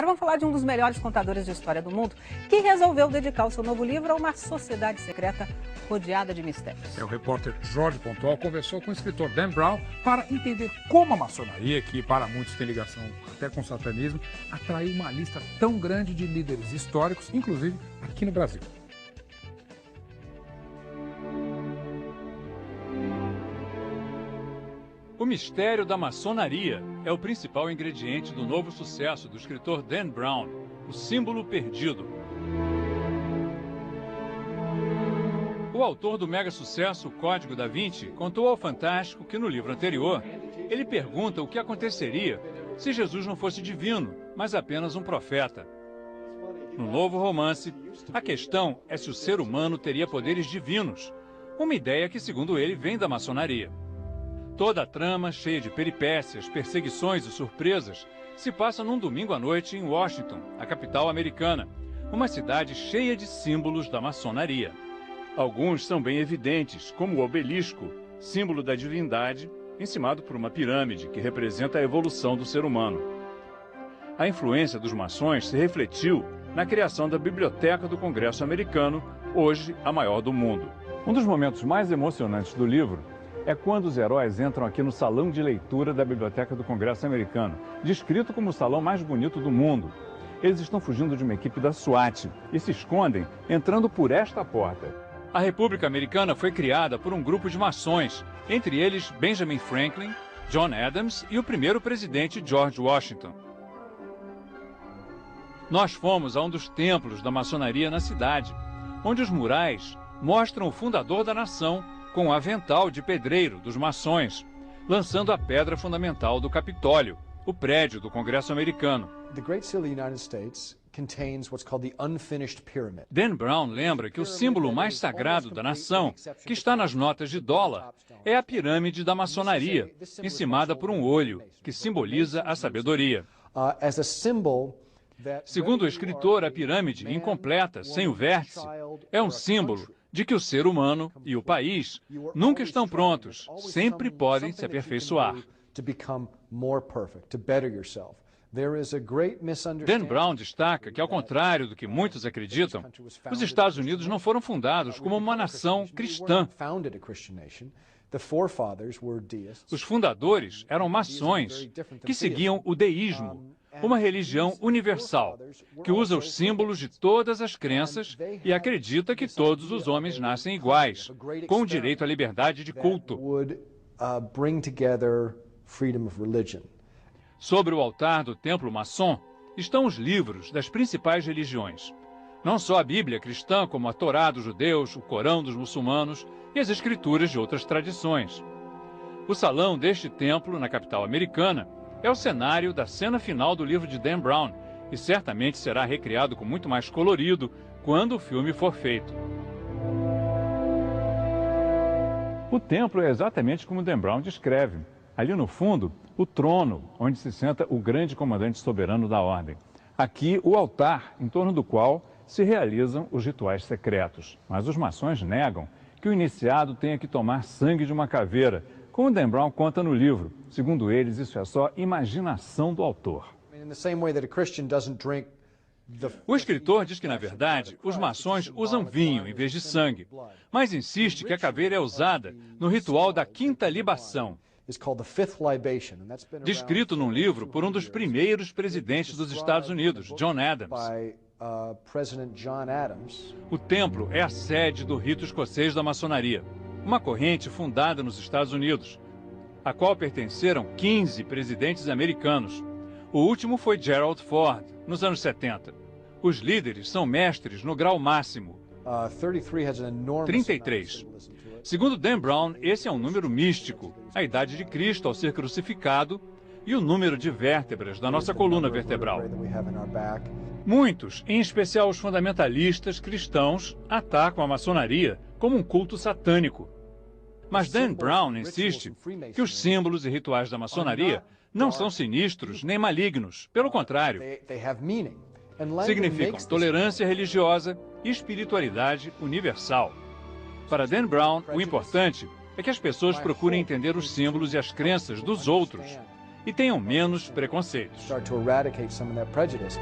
Agora vamos falar de um dos melhores contadores de história do mundo, que resolveu dedicar o seu novo livro a uma sociedade secreta rodeada de mistérios. O repórter Jorge Pontual conversou com o escritor Dan Brown para entender como a maçonaria, que para muitos tem ligação até com o satanismo, atraiu uma lista tão grande de líderes históricos, inclusive aqui no Brasil. O mistério da maçonaria é o principal ingrediente do novo sucesso do escritor Dan Brown, O Símbolo Perdido. O autor do mega sucesso O Código da Vinci contou ao Fantástico que no livro anterior ele pergunta o que aconteceria se Jesus não fosse divino, mas apenas um profeta. No novo romance, a questão é se o ser humano teria poderes divinos, uma ideia que, segundo ele, vem da maçonaria. Toda a trama, cheia de peripécias, perseguições e surpresas, se passa num domingo à noite em Washington, a capital americana, uma cidade cheia de símbolos da maçonaria. Alguns são bem evidentes, como o obelisco, símbolo da divindade, encimado por uma pirâmide que representa a evolução do ser humano. A influência dos maçons se refletiu na criação da Biblioteca do Congresso Americano, hoje a maior do mundo. Um dos momentos mais emocionantes do livro é quando os heróis entram aqui no salão de leitura da Biblioteca do Congresso Americano, descrito como o salão mais bonito do mundo. Eles estão fugindo de uma equipe da SWAT e se escondem entrando por esta porta. A República Americana foi criada por um grupo de maçons, entre eles Benjamin Franklin, John Adams e o primeiro presidente George Washington. Nós fomos a um dos templos da maçonaria na cidade, onde os murais mostram o fundador da nação com o avental de pedreiro dos maçons, lançando a pedra fundamental do Capitólio, o prédio do Congresso Americano. Dan Brown lembra que o símbolo mais sagrado da nação, que está nas notas de dólar, é a pirâmide da maçonaria, encimada por um olho, que simboliza a sabedoria. Segundo o escritor, a pirâmide, incompleta, sem o vértice, é um símbolo de que o ser humano e o país nunca estão prontos, sempre podem se aperfeiçoar. Dan Brown destaca que, ao contrário do que muitos acreditam, os Estados Unidos não foram fundados como uma nação cristã. Os fundadores eram maçons que seguiam o deísmo, uma religião universal, que usa os símbolos de todas as crenças e acredita que todos os homens nascem iguais, com o direito à liberdade de culto. Sobre o altar do templo maçom estão os livros das principais religiões. Não só a Bíblia cristã, como a Torá dos judeus, o Corão dos muçulmanos e as escrituras de outras tradições. O salão deste templo, na capital americana, é o cenário da cena final do livro de Dan Brown e certamente será recriado com muito mais colorido quando o filme for feito. O templo é exatamente como Dan Brown descreve. Ali no fundo, o trono, onde se senta o grande comandante soberano da ordem. Aqui, o altar, em torno do qual se realizam os rituais secretos. Mas os maçons negam que o iniciado tenha que tomar sangue de uma caveira, como Dan Brown conta no livro. Segundo eles, isso é só imaginação do autor. O escritor diz que, na verdade, os maçons usam vinho em vez de sangue, mas insiste que a caveira é usada no ritual da quinta libação, descrito num livro por um dos primeiros presidentes dos Estados Unidos, John Adams. O templo é a sede do rito escocês da maçonaria, uma corrente fundada nos Estados Unidos, a qual pertenceram 15 presidentes americanos. O último foi Gerald Ford, nos anos 70. Os líderes são mestres no grau máximo, 33. Segundo Dan Brown, esse é um número místico, a idade de Cristo ao ser crucificado e o número de vértebras da nossa coluna vertebral. Muitos, em especial os fundamentalistas cristãos, atacam a maçonaria como um culto satânico. Mas Dan Brown insiste que os símbolos e rituais da maçonaria não são sinistros nem malignos, pelo contrário. Significam tolerância religiosa e espiritualidade universal. Para Dan Brown, o importante é que as pessoas procurem entender os símbolos e as crenças dos outros e tenham menos preconceitos. Start to eradicate some of that prejudice.